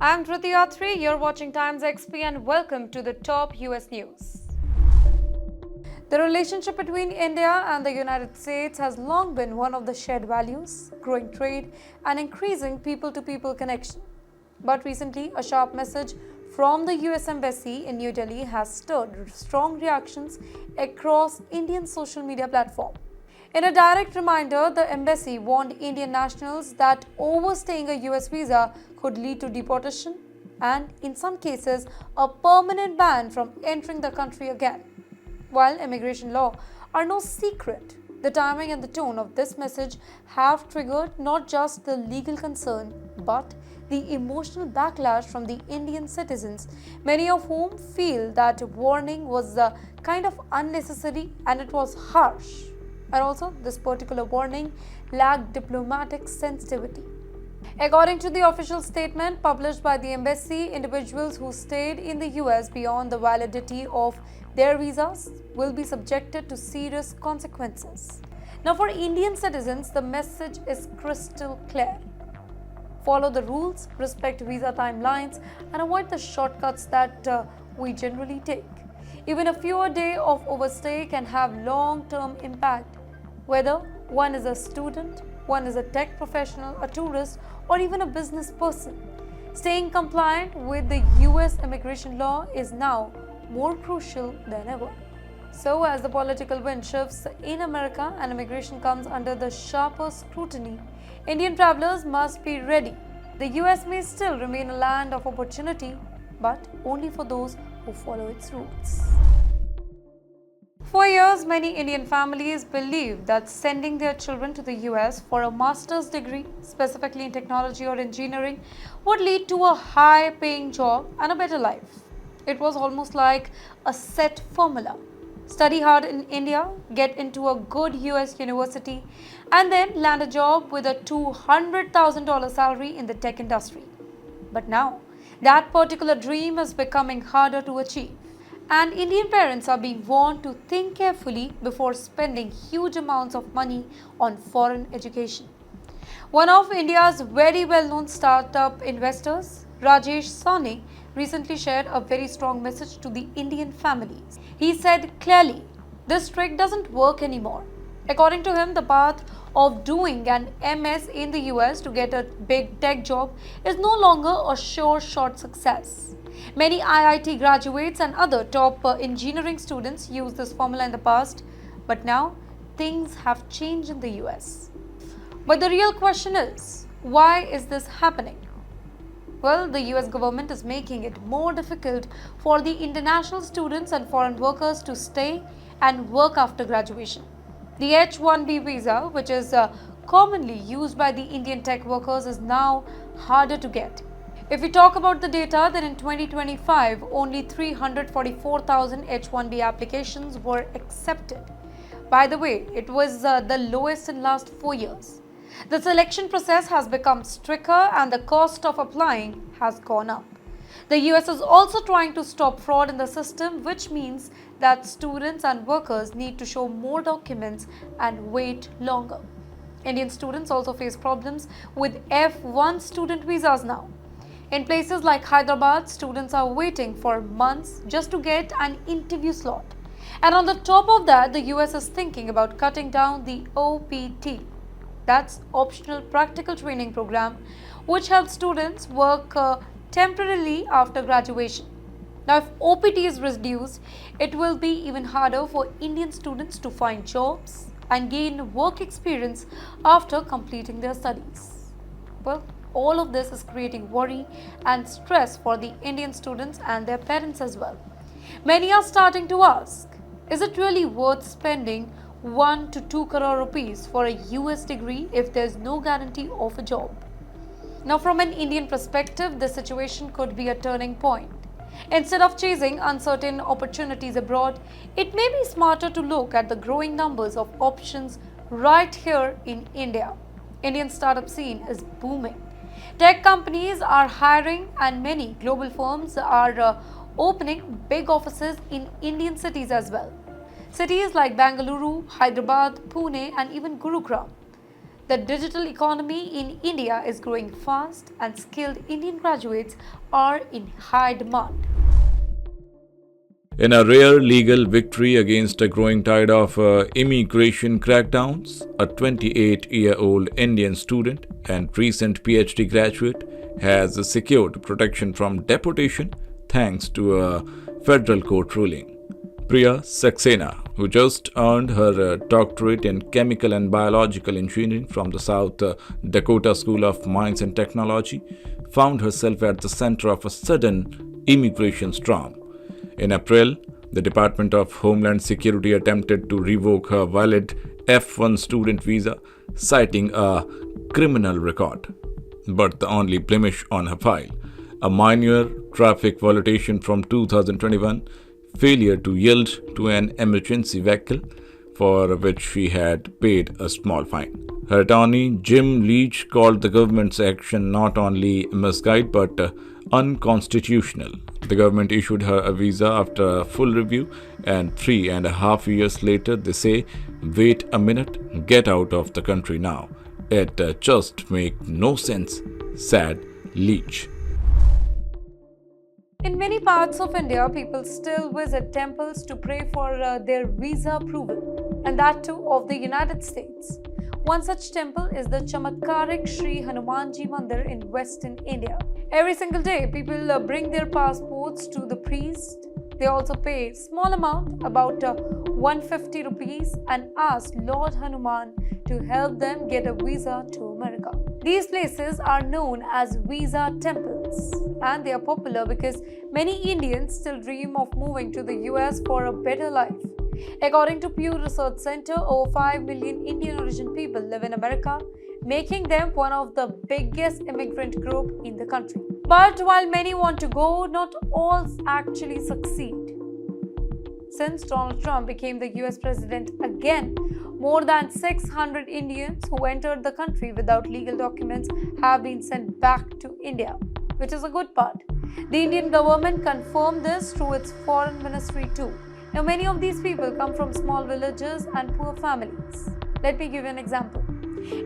I'm Dhruti, you're watching TimesXP and welcome to the top US news. The relationship between India and the United States has long been one of the shared values, growing trade, and increasing people to people connection. But recently, a sharp message from the US Embassy in New Delhi has stirred strong reactions across Indian social media platforms. In a direct reminder, the embassy warned Indian nationals that overstaying a US visa could lead to deportation and, in some cases, a permanent ban from entering the country again. While immigration law are no secret, the timing and the tone of this message have triggered not just the legal concern but the emotional backlash from the Indian citizens, many of whom feel that warning was kind of unnecessary and it was harsh. And also, this particular warning lacked diplomatic sensitivity. According to the official statement published by the embassy, individuals who stayed in the US beyond the validity of their visas will be subjected to serious consequences. Now, for Indian citizens, the message is crystal clear. Follow the rules, respect visa timelines, and avoid the shortcuts that we generally take. Even a fewer days of overstay can have long-term impact, whether one is a student, one is a tech professional, a tourist, or even a business person. Staying compliant with the US immigration law is now more crucial than ever. So, as the political wind shifts in America and immigration comes under the sharper scrutiny, Indian travelers must be ready. The US may still remain a land of opportunity, but only for those who follow its rules. For years, many Indian families believed that sending their children to the US for a master's degree, specifically in technology or engineering, would lead to a high paying job and a better life. It was almost like a set formula. Study hard in India, get into a good US university, and then land a job with a $200,000 salary in the tech industry. But now, that particular dream is becoming harder to achieve. And Indian parents are being warned to think carefully before spending huge amounts of money on foreign education. One of India's very well-known startup investors, Rajesh Sawhney, recently shared a very strong message to the Indian families. He said clearly, this trick doesn't work anymore. According to him, the path of doing an MS in the US to get a big tech job is no longer a sure shot success. Many IIT graduates and other top engineering students used this formula in the past, but now things have changed in the US. But the real question is, why is this happening? Well, the US government is making it more difficult for the international students and foreign workers to stay and work after graduation. The H-1B visa, which is commonly used by the Indian tech workers, is now harder to get. If we talk about the data, then in 2025, only 344,000 H-1B applications were accepted. By the way, it was the lowest in last 4 years. The selection process has become stricter and the cost of applying has gone up. The US is also trying to stop fraud in the system, which means that students and workers need to show more documents and wait longer. Indian students also face problems with F1 student visas now. In places like Hyderabad, students are waiting for months just to get an interview slot. And on the top of that, the US is thinking about cutting down the OPT. That's Optional Practical Training Program, which helps students work temporarily after graduation. Now, if OPT is reduced, it will be even harder for Indian students to find jobs and gain work experience after completing their studies. Well, all of this is creating worry and stress for the Indian students and their parents as well. Many are starting to ask, is it really worth spending 1 to 2 crore rupees for a US degree if there's no guarantee of a job? Now, from an Indian perspective, this situation could be a turning point. Instead of chasing uncertain opportunities abroad, it may be smarter to look at the growing numbers of options right here in India. Indian startup scene is booming. Tech companies are hiring and many global firms are opening big offices in Indian cities as well. Cities like Bengaluru, Hyderabad, Pune, and even Gurugram. The digital economy in India is growing fast and skilled Indian graduates are in high demand. In a rare legal victory against a growing tide of immigration crackdowns, a 28-year-old Indian student and recent PhD graduate has secured protection from deportation thanks to a federal court ruling. Priya Saxena, who just earned her doctorate in chemical and biological engineering from the South Dakota School of Mines and Technology, found herself at the center of a sudden immigration storm. In April, the Department of Homeland Security attempted to revoke her valid F1 student visa, citing a criminal record. But the only blemish on her file, a minor traffic violation from 2021, failure to yield to an emergency vehicle, for which she had paid a small fine. Her attorney, Jim Leach, called the government's action not only misguided but unconstitutional. The government issued her a visa after a full review, and 3.5 years later, they say, "Wait a minute, get out of the country now. It just makes no sense," said Leach. In many parts of India, people still visit temples to pray for their visa approval, and that too of the United States. One such temple is the Chamatkarik Sri Hanumanji Mandir in Western India. Every single day, people bring their passports to the priest. They also pay a small amount, about 150 rupees, and ask Lord Hanuman to help them get a visa to America. These places are known as visa temples, and they are popular because many Indians still dream of moving to the US for a better life. According to Pew Research Center, over 5 million Indian origin people live in America, making them one of the biggest immigrant group in the country. But while many want to go, not all actually succeed. Since Donald Trump became the US president again, more than 600 Indians who entered the country without legal documents have been sent back to India, which is a good part. The Indian government confirmed this through its foreign ministry too. Now, many of these people come from small villages and poor families. Let me give you an example.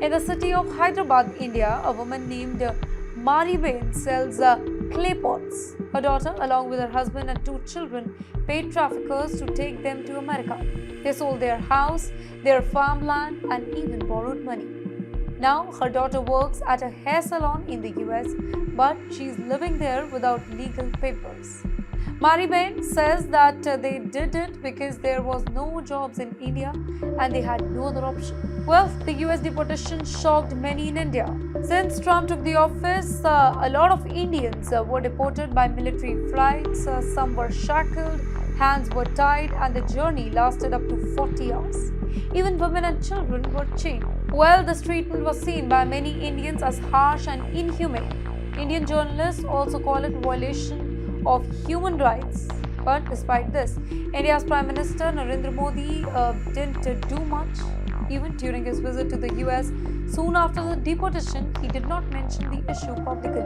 In the city of Hyderabad, India, a woman named Mariben sells clay pots. Her daughter, along with her husband and 2 children, paid traffickers to take them to America. They sold their house, their farmland, and even borrowed money. Now, her daughter works at a hair salon in the US, but she's living there without legal papers. Mariben says that they did it because there was no jobs in India and they had no other option. Well, the US deportation shocked many in India. Since Trump took the office, a lot of Indians were deported by military flights. Some were shackled, hands were tied, and the journey lasted up to 40 hours. Even women and children were chained. Well, this treatment was seen by many Indians as harsh and inhumane. Indian journalists also call it violation of human rights. But despite this, India's Prime Minister Narendra Modi didn't do much. Even during his visit to the US, soon after the deportation, he did not mention the issue publicly.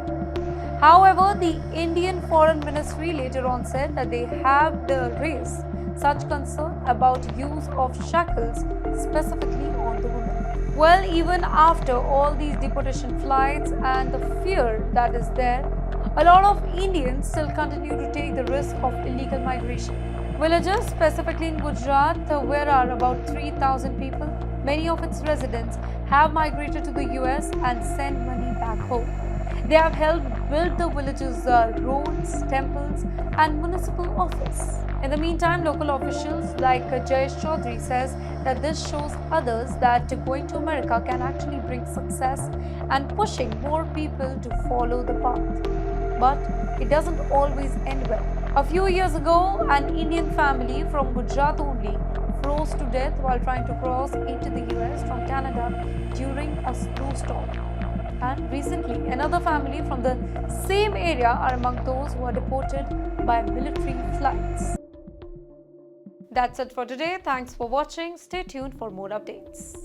However, the Indian Foreign Ministry later on said that they have raised such concern about use of shackles specifically on the women. Well, even after all these deportation flights and the fear that is there, a lot of Indians still continue to take the risk of illegal migration. Villages, specifically in Gujarat, where are about 3,000 people, many of its residents have migrated to the US and send money back home. They have helped build the villages' roads, temples, and municipal office. In the meantime, local officials like Jayesh Chaudhary says that this shows others that going to America can actually bring success and pushing more people to follow the path. But it doesn't always end well. A few years ago, an Indian family from Gujarat only froze to death while trying to cross into the US from Canada during a snowstorm. And recently, another family from the same area are among those who are deported by military flights. That's it for today. Thanks for watching. Stay tuned for more updates.